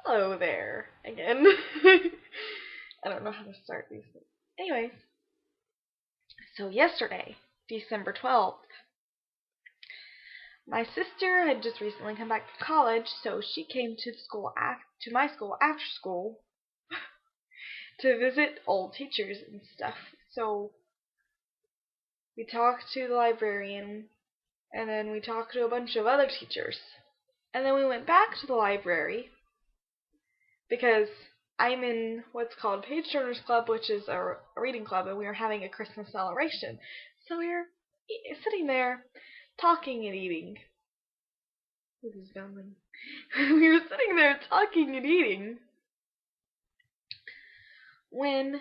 Hello there again. I don't know how to start these things. Anyways, so yesterday, December 12th, my sister had just recently come back from college, so she came to my school after school to visit old teachers and stuff. So we talked to the librarian, and then we talked to a bunch of other teachers. And then we went back to the library because I'm in what's called Page Turners Club, which is a reading club, and we were having a Christmas celebration. So we were sitting there talking and eating. This is filming. We were sitting there talking and eating when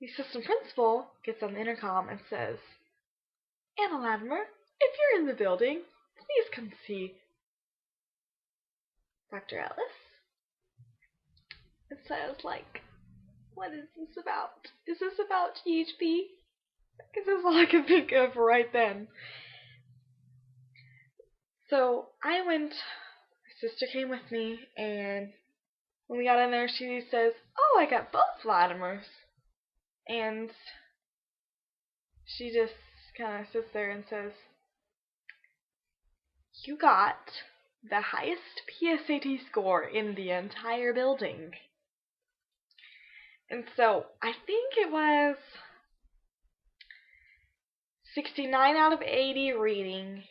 the assistant principal gets on the intercom and says, "Anna Latimer, if you're in the building, please come see Dr. Ellis." And so I was like, what is this about? Is this about GHB? Because that's all I could think of right then. So I went, my sister came with me, and when we got in there, she says, "Oh, I got both Latimers." And she just kind of sits there and says, "You got the highest PSAT score in the entire building." And so I think it was 69 out of 80 reading,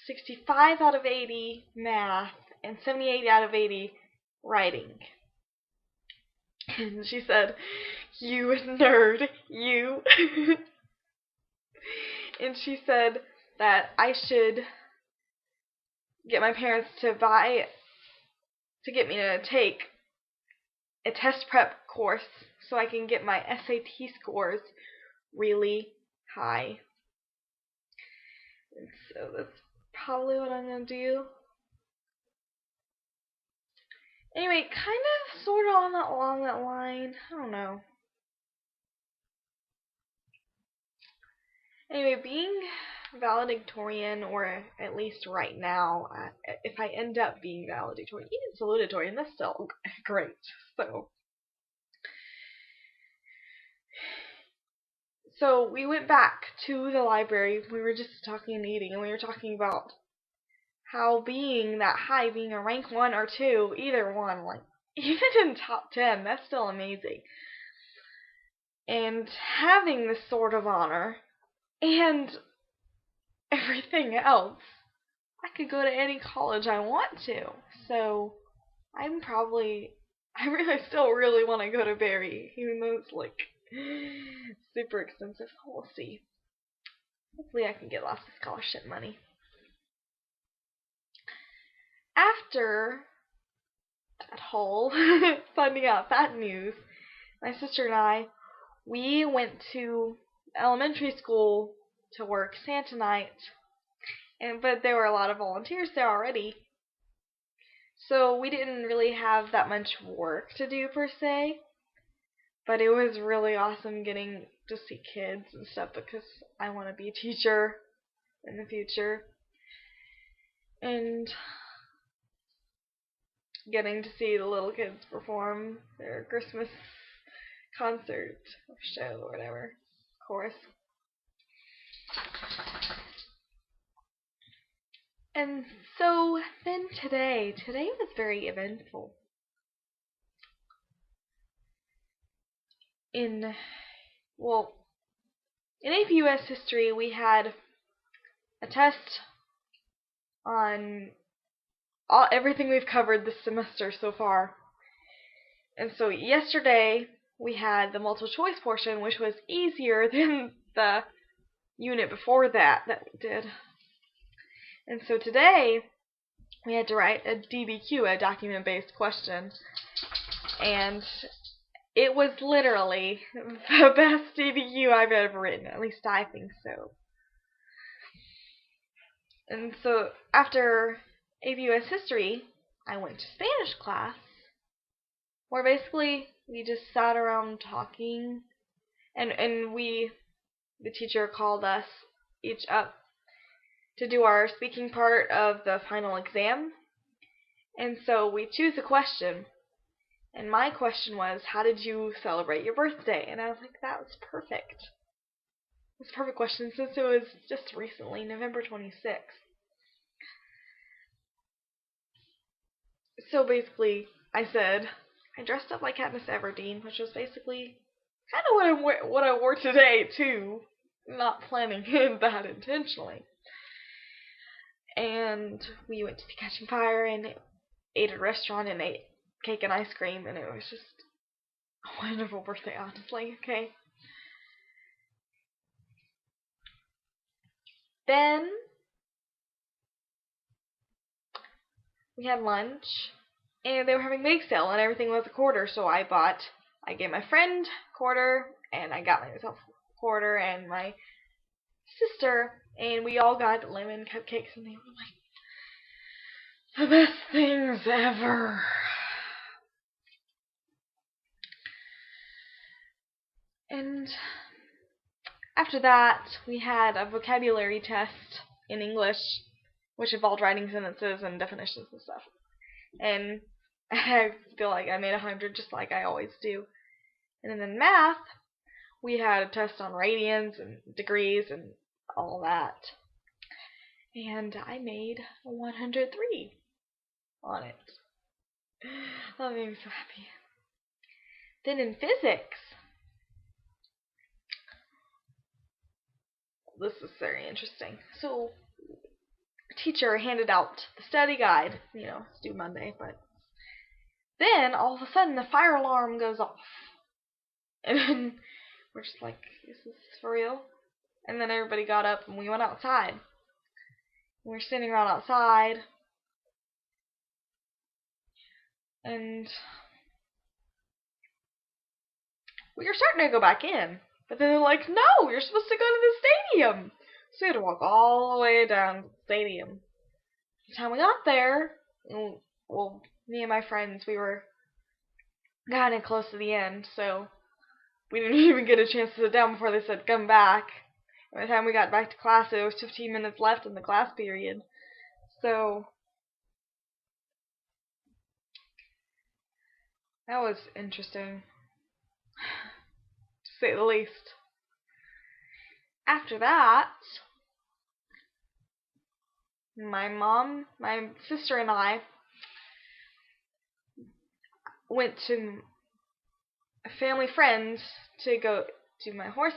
65 out of 80 math, and 78 out of 80 writing. And she said, "You nerd, you." And she said that I should get my parents to get me to take a test prep course so I can get my SAT scores really high. And so that's probably what I'm going to do. Anyway, kind of, sort of along that line. I don't know. Anyway, being valedictorian, or at least right now, if I end up being valedictorian, even salutatorian, that's still great. So we went back to the library. We were just talking and eating, and we were talking about how being that high, being a rank 1 or 2, either one, like, even in top 10, that's still amazing. And having this sort of honor, and everything else, I could go to any college I want to. So I really still really want to go to Barry, even though it's like super expensive. We'll see. Hopefully I can get lots of scholarship money. After that whole finding out that news, my sister and I, we went to elementary school to work Santa night, but there were a lot of volunteers there already, so we didn't really have that much work to do per se, but it was really awesome getting to see kids and stuff because I want to be a teacher in the future, and getting to see the little kids perform their Christmas concert or show or whatever, chorus. And so then today was very eventful. In AP US history, we had a test on everything we've covered this semester so far. And so yesterday we had the multiple choice portion, which was easier than the unit before that we did. And so today we had to write a DBQ, a document-based question, and it was literally the best DBQ I've ever written. At least I think so. And so after AP US history, I went to Spanish class, where basically we just sat around talking, and the teacher called us each up to do our speaking part of the final exam. And so we choose a question. And my question was, how did you celebrate your birthday? And I was like, that was perfect. It's a perfect question since it was just recently, November 26th. So basically, I said, I dressed up like Katniss Everdeen, which was basically kind of what I wore today, too. Not planning that intentionally. And we went to the Catching Fire and ate at a restaurant and ate cake and ice cream, and it was just a wonderful birthday, honestly. Okay. Then we had lunch, and they were having bake sale, and everything was a quarter, so I gave my friend a quarter, and I got myself a quarter, and my sister, and we all got lemon cupcakes, and they were like the best things ever. And after that, we had a vocabulary test in English, which involved writing sentences and definitions and stuff. And I feel like I made 100 just like I always do. And then in math, we had a test on radians and degrees and all that. And I made 103 on it. That made me so happy. Then in physics, this is very interesting. So, a teacher handed out the study guide. It's due Monday, but then all of a sudden the fire alarm goes off. And then we're just like, is this for real? And then everybody got up and we went outside. We were sitting around outside. And we were starting to go back in. But then they're like, no, you're supposed to go to the stadium. So we had to walk all the way down to the stadium. By the time we got there, well, me and my friends, we were kind of close to the end, so we didn't even get a chance to sit down before they said, come back. By the time we got back to class, there was 15 minutes left in the class period. So that was interesting, to say the least. After that, my mom, my sister, and I went to family friends to go do my horse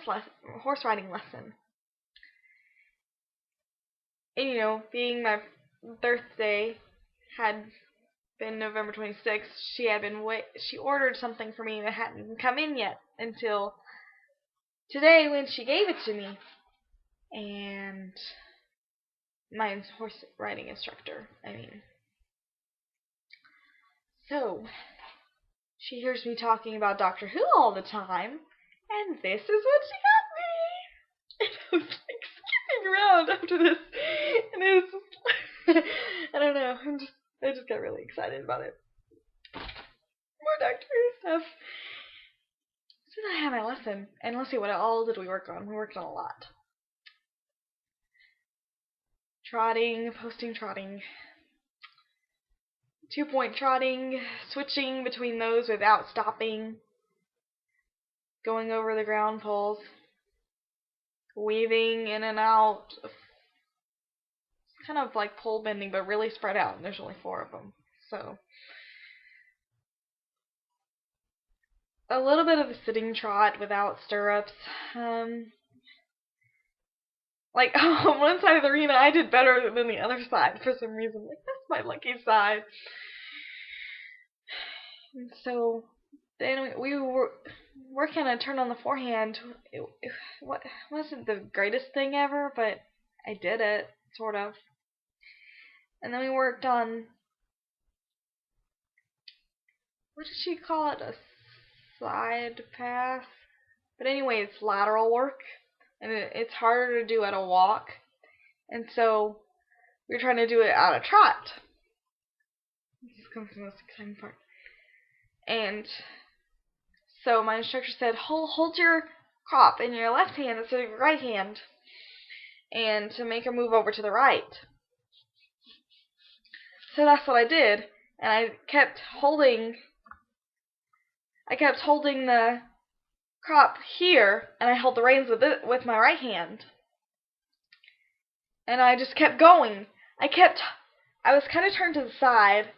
riding lesson. And being my birthday had been November 26th, she ordered something for me that hadn't come in yet until today when she gave it to me. And my horse riding instructor, So, she hears me talking about Doctor Who all the time, and this is what she got me. And I was like skipping around after this, and it was just, I don't know, I just got really excited about it. More Doctor Who stuff. So then I had my lesson, and let's see, what all did we work on? We worked on a lot. Trotting, posting trotting, 2-point trotting, switching between those without stopping, going over the ground poles, weaving in and out. It's kind of like pole bending, but really spread out, and there's only 4 of them. So, a little bit of a sitting trot without stirrups. Like, on one side of the arena, I did better than the other side for some reason. Like, that's my lucky side. And so, then we were working on a turn on the forehand. It wasn't the greatest thing ever, but I did it, sort of. And then we worked on, what did she call it? A side pass? But anyway, it's lateral work, and it's harder to do at a walk. And so, we were trying to do it at a trot. This comes to the most exciting part. And so my instructor said, hold your crop in your left hand instead of your right hand, and to make her move over to the right. So that's what I did, and I kept holding the crop here, and I held the reins with my right hand, and I just kept going. I was kind of turned to the side,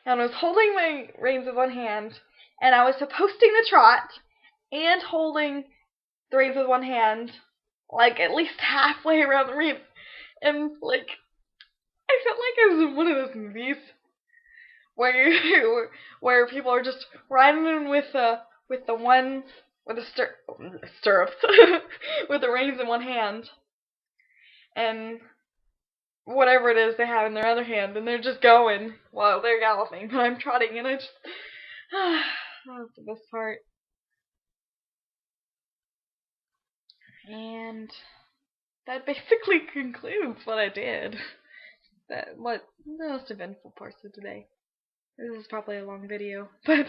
and I was holding my reins with one hand, and I was posting the trot and holding the reins with one hand, like at least halfway around the reins, and like I felt like I was in one of those movies where people are just riding with the stirrups with the reins in one hand and whatever it is they have in their other hand, and they're just going while they're galloping, but I'm trotting, and I just that's the best part. And that basically concludes what I did. What the most eventful parts of today. This is probably a long video, but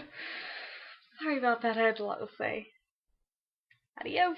sorry about that. I had a lot to say. Adios.